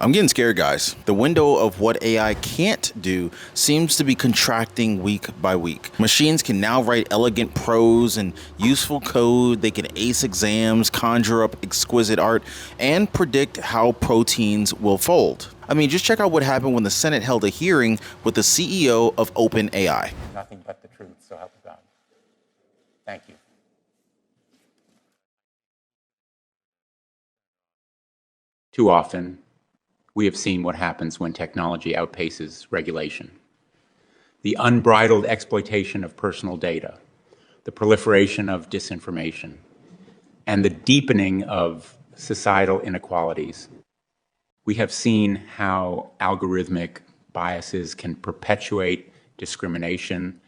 I'm getting scared, guys. The window of what AI can't do seems to be contracting week by week. Machines can now write elegant prose and useful code. They can ace exams, conjure up exquisite art, and predict how proteins will fold. I mean, just check out what happened when the Senate held a hearing with the CEO of OpenAI. Nothing but the truth, so help God. Thank you. Too often, we have seen what happens when technology outpaces regulation. The unbridled exploitation of personal data, the proliferation of disinformation, and the deepening of societal inequalities. We have seen how algorithmic biases can perpetuate discrimination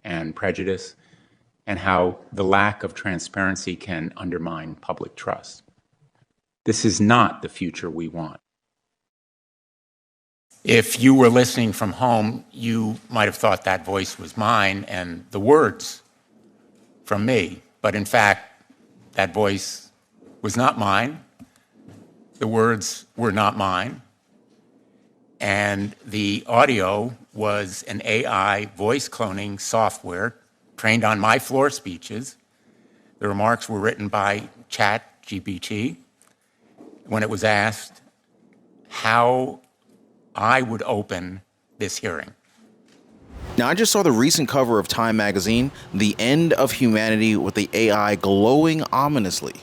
and prejudice, and how the lack of transparency can undermine public trust. This is not the future we want. If you were listening from home, you might have thought that voice was mine and the words from me. But in fact, that voice was not mine. The words were not mine. And the audio was an AI voice cloning software trained on my floor speeches. The remarks were written by Chatgpt when it was asked how I would open this hearing. Now, I just saw the recent cover of Time magazine, The End of Humanity, with the AI glowing ominously.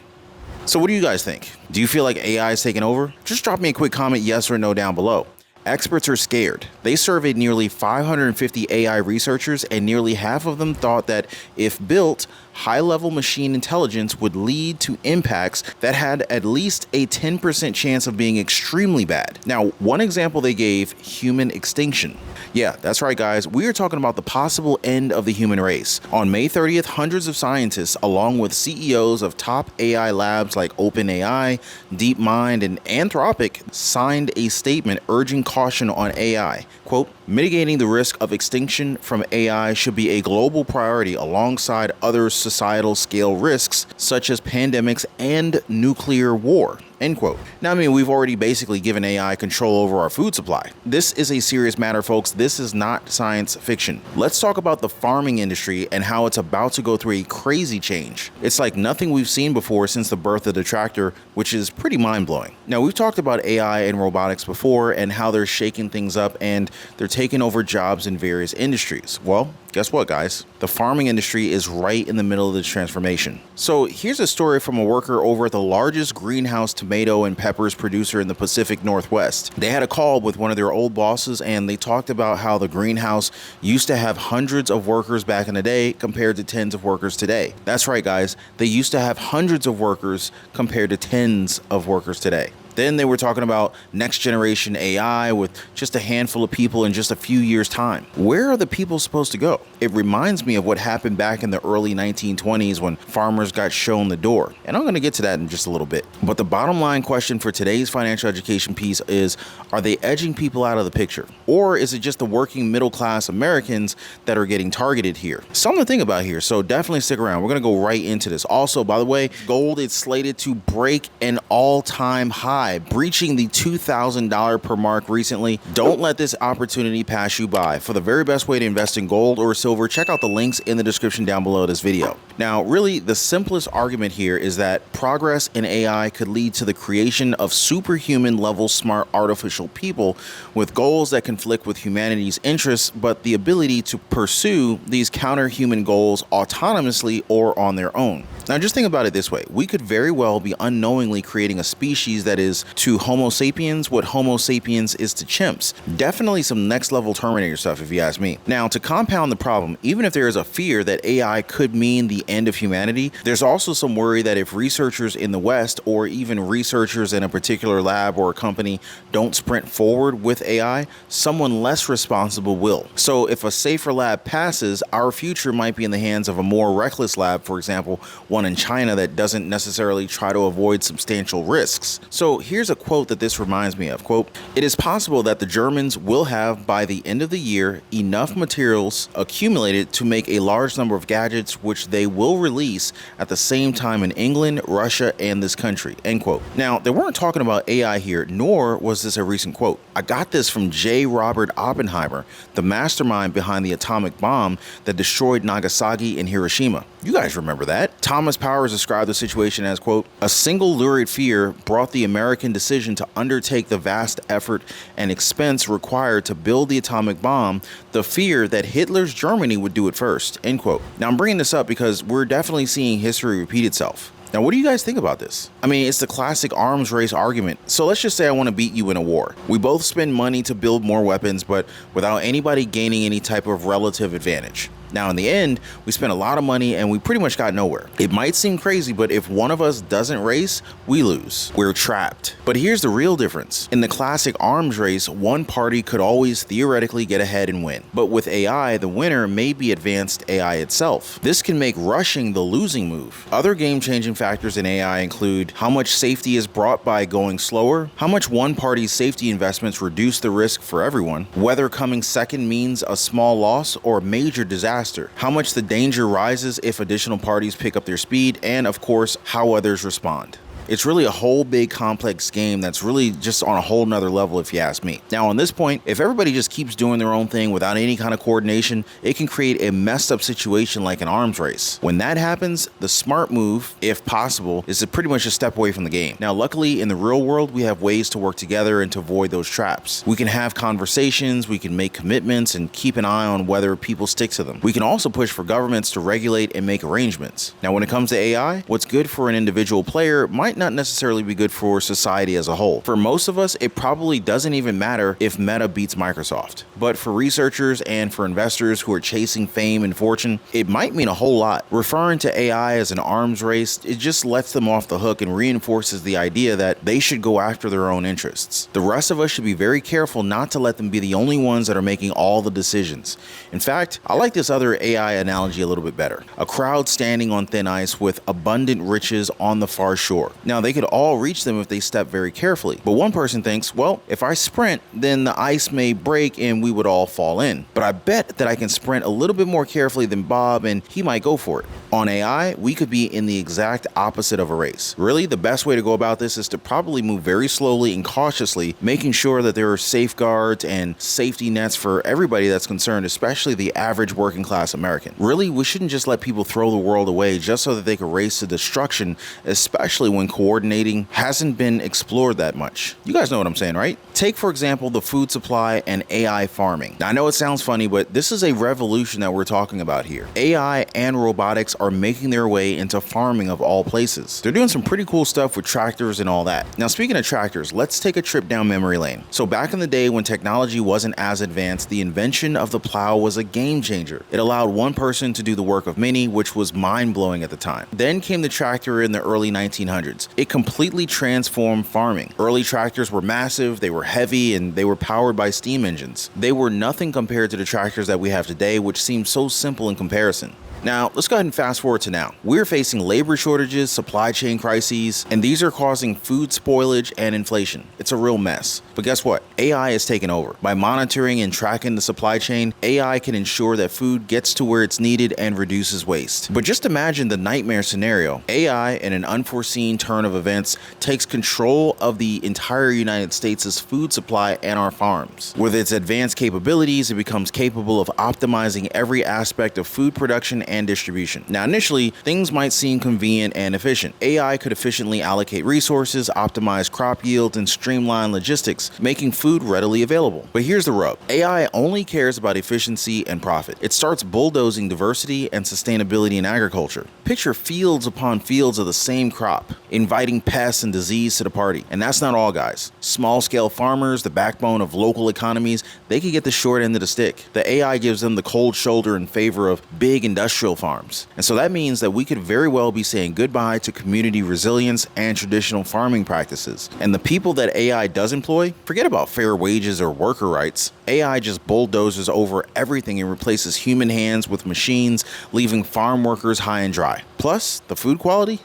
So what do you guys think? Do you feel like AI is taking over? Just drop me a quick comment, yes or no, down below. Experts are scared. They surveyed nearly 550 AI researchers, and nearly half of them thought that if built, high-level machine intelligence would lead to impacts that had at least a 10% chance of being extremely bad. Now, one example they gave, human extinction. Yeah, that's right, guys. We are talking about the possible end of the human race. On May 30th, hundreds of scientists, along with CEOs of top AI labs like OpenAI, DeepMind, and Anthropic, signed a statement urging caution on AI. Quote, mitigating the risk of extinction from AI should be a global priority alongside other societal scale risks such as pandemics and nuclear war. End quote. Now, I mean, we've already basically given AI control over our food supply. This is a serious matter, folks. This is not science fiction. Let's talk about the farming industry and how it's about to go through a crazy change. It's like nothing we've seen before since the birth of the tractor, which is pretty mind-blowing. Now, we've talked about AI and robotics before and how they're shaking things up and they're taking over jobs in various industries. Well, guess what, guys? The farming industry is right in the middle of this transformation. So here's a story from a worker over at the largest greenhouse tomato and peppers producer in the Pacific Northwest. They had a call with one of their old bosses, and they talked about how the greenhouse used to have hundreds of workers back in the day compared to tens of workers today. That's right, guys. They used to have hundreds of workers compared to tens of workers today. Then they were talking about next generation AI with just a handful of people in just a few years' time. Where are the people supposed to go? It reminds me of what happened back in the early 1920s when farmers got shown the door. And I'm going to get to that in just a little bit. But the bottom line question for today's financial education piece is, are they edging people out of the picture? Or is it just the working middle class Americans that are getting targeted here? Something to think about here, so definitely stick around. We're going to go right into this. Also, by the way, gold is slated to break an all-time high, breaching the $2,000 per mark recently. Don't let this opportunity pass you by. For the very best way to invest in gold or silver, check out the links in the description down below this video. Now, really, the simplest argument here is that progress in AI could lead to the creation of superhuman level smart artificial people with goals that conflict with humanity's interests, but the ability to pursue these counter-human goals autonomously or on their own. Now, just think about it this way. We could very well be unknowingly creating a species that is to Homo sapiens what Homo sapiens is to chimps. Definitely some next level Terminator stuff, if you ask me. Now, to compound the problem, even if there is a fear that AI could mean the end of humanity, there's also some worry that if researchers in the West or even researchers in a particular lab or a company don't sprint forward with AI, someone less responsible will. So if a safer lab passes, our future might be in the hands of a more reckless lab, for example, one in China that doesn't necessarily try to avoid substantial risks. So here's a quote that this reminds me of. Quote, "It is possible that the Germans will have, by the end of the year, enough materials accumulated to make a large number of gadgets which they will release at the same time in England, Russia, and this country." End quote. Now, they weren't talking about AI here, nor was this a recent quote. I got this from J. Robert Oppenheimer, the mastermind behind the atomic bomb that destroyed Nagasaki and Hiroshima. You guys remember that. Thomas Powers described the situation as, quote, "A single lurid fear brought the American decision to undertake the vast effort and expense required to build the atomic bomb, the fear that Hitler's Germany would do it first," end quote. Now, I'm bringing this up because we're definitely seeing history repeat itself. Now, what do you guys think about this? I mean, it's the classic arms race argument. So let's just say I want to beat you in a war. We both spend money to build more weapons, but without anybody gaining any type of relative advantage. Now, in the end, we spent a lot of money and we pretty much got nowhere. It might seem crazy, but if one of us doesn't race, we lose. We're trapped. But here's the real difference. In the classic arms race, one party could always theoretically get ahead and win. But with AI, the winner may be advanced AI itself. This can make rushing the losing move. Other game-changing factors in AI include how much safety is brought by going slower, how much one party's safety investments reduce the risk for everyone, whether coming second means a small loss or a major disaster, how much the danger rises if additional parties pick up their speed, and of course, how others respond. It's really a whole big complex game that's really just on a whole nother level if you ask me. Now on this point, if everybody just keeps doing their own thing without any kind of coordination, it can create a messed up situation like an arms race. When that happens, the smart move, if possible, is to pretty much just step away from the game. Now luckily in the real world, we have ways to work together and to avoid those traps. We can have conversations, we can make commitments and keep an eye on whether people stick to them. We can also push for governments to regulate and make arrangements. Now when it comes to AI, what's good for an individual player might not necessarily be good for society as a whole. For most of us, it probably doesn't even matter if Meta beats Microsoft. But for researchers and for investors who are chasing fame and fortune, it might mean a whole lot. Referring to AI as an arms race, it just lets them off the hook and reinforces the idea that they should go after their own interests. The rest of us should be very careful not to let them be the only ones that are making all the decisions. In fact, I like this other AI analogy a little bit better. A crowd standing on thin ice with abundant riches on the far shore. Now, they could all reach them if they step very carefully. But one person thinks, well, if I sprint, then the ice may break and we would all fall in. But I bet that I can sprint a little bit more carefully than Bob and he might go for it. On AI, we could be in the exact opposite of a race. Really, the best way to go about this is to probably move very slowly and cautiously, making sure that there are safeguards and safety nets for everybody that's concerned, especially the average working class American. Really, we shouldn't just let people throw the world away just so that they could race to destruction, especially when coordinating hasn't been explored that much. You guys know what I'm saying, right? Take, for example, the food supply and AI farming. Now, I know it sounds funny, but this is a revolution that we're talking about here. AI and robotics are making their way into farming of all places. They're doing some pretty cool stuff with tractors and all that. Now, speaking of tractors, let's take a trip down memory lane. So back in the day when technology wasn't as advanced, the invention of the plow was a game changer. It allowed one person to do the work of many, which was mind-blowing at the time. Then came the tractor in the early 1900s. It completely transformed farming. Early tractors were massive, they were heavy, and they were powered by steam engines. They were nothing compared to the tractors that we have today, which seem so simple in comparison. Now, let's go ahead and fast forward to now. We're facing labor shortages, supply chain crises, and these are causing food spoilage and inflation. It's a real mess. But guess what? AI is taking over. By monitoring and tracking the supply chain, AI can ensure that food gets to where it's needed and reduces waste. But just imagine the nightmare scenario. AI, in an unforeseen turn of events, takes control of the entire United States' food supply and our farms. With its advanced capabilities, it becomes capable of optimizing every aspect of food production and distribution. Now, initially, things might seem convenient and efficient. AI could efficiently allocate resources, optimize crop yields, and streamline logistics, making food readily available. But here's the rub. AI only cares about efficiency and profit. It starts bulldozing diversity and sustainability in agriculture. Picture fields upon fields of the same crop, inviting pests and disease to the party. And that's not all, guys. Small-scale farmers, the backbone of local economies, they could get the short end of the stick. The AI gives them the cold shoulder in favor of big industrial farms. And so that means that we could very well be saying goodbye to community resilience and traditional farming practices. And the people that AI does employ, forget about fair wages or worker rights. AI just bulldozes over everything and replaces human hands with machines, leaving farm workers high and dry. Plus, the food quality?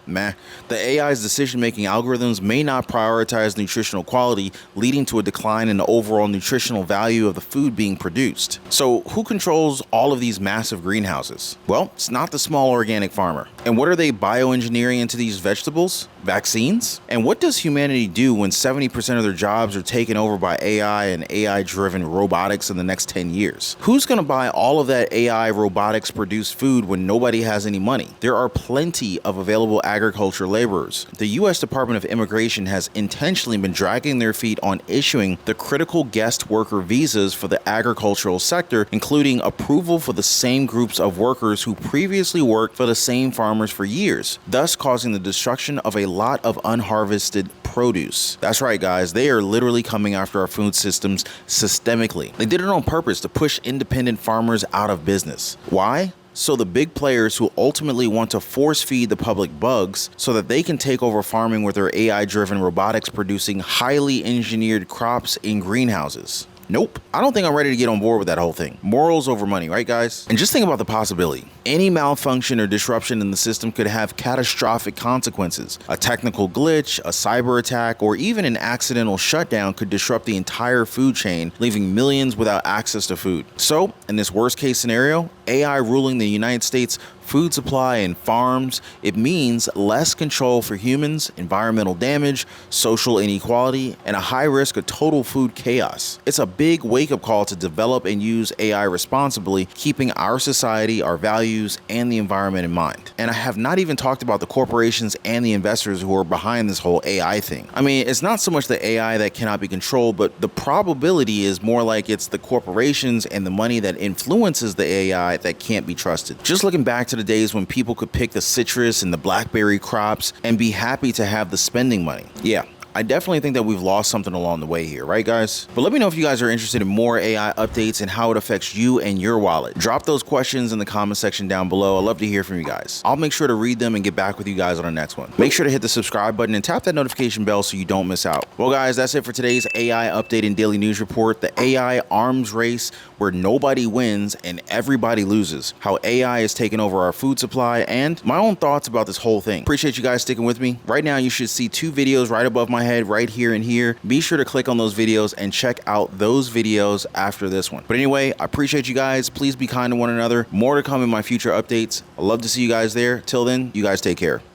Meh. The AI's decision-making algorithms may not prioritize nutritional quality, leading to a decline in the overall nutritional value of the food being produced. So who controls all of these massive greenhouses? Well, it's not the small organic farmer. And what are they bioengineering into these vegetables? Vaccines? And what does humanity do when 70% of their jobs are taken over by AI and AI-driven robotics in the next 10 years? Who's going to buy all of that AI robotics produced food when nobody has any money? There are plenty of available agriculture laborers. The U.S. Department of Immigration has intentionally been dragging their feet on issuing the critical guest worker visas for the agricultural sector, including approval for the same groups of workers who previously worked for the same farmers for years, thus causing the destruction of a lot of unharvested produce. That's right, guys. They are literally coming after our food systems systemically. They did it on purpose to push independent farmers out of business. Why? So the big players who ultimately want to force feed the public bugs so that they can take over farming with their AI-driven robotics producing highly engineered crops in greenhouses. Nope. I don't think I'm ready to get on board with that whole thing. Morals over money, right, guys? And just think about the possibility. Any malfunction or disruption in the system could have catastrophic consequences. A technical glitch, a cyber attack, or even an accidental shutdown could disrupt the entire food chain, leaving millions without access to food. So, in this worst case scenario, AI ruling the United States food supply and farms, it means less control for humans, environmental damage, social inequality, and a high risk of total food chaos. It's a big wake-up call to develop and use AI responsibly, keeping our society, our values, and the environment in mind. And I have not even talked about the corporations and the investors who are behind this whole AI thing. I mean, it's not so much the AI that cannot be controlled, but the probability is more like it's the corporations and the money that influences the AI that can't be trusted. Just looking back to the days when people could pick the citrus and the blackberry crops and be happy to have the spending money. Yeah, I definitely think that we've lost something along the way here, right, guys? But let me know if you guys are interested in more AI updates and how it affects you and your wallet. Drop those questions in the comment section down below. I'd love to hear from you guys. I'll make sure to read them and get back with you guys on the next one. Make sure to hit the subscribe button and tap that notification bell so you don't miss out. Well, guys, that's it for today's AI update and daily news report. The AI arms race where nobody wins and everybody loses. How AI is taking over our food supply and my own thoughts about this whole thing. Appreciate you guys sticking with me. Right now, you should see two videos right above my head, right here and here. Be sure to click on those videos and check out those videos after this one. But anyway, I appreciate you guys. Please be kind to one another. More to come in my future updates. I'd love to see you guys there. Till then, you guys take care.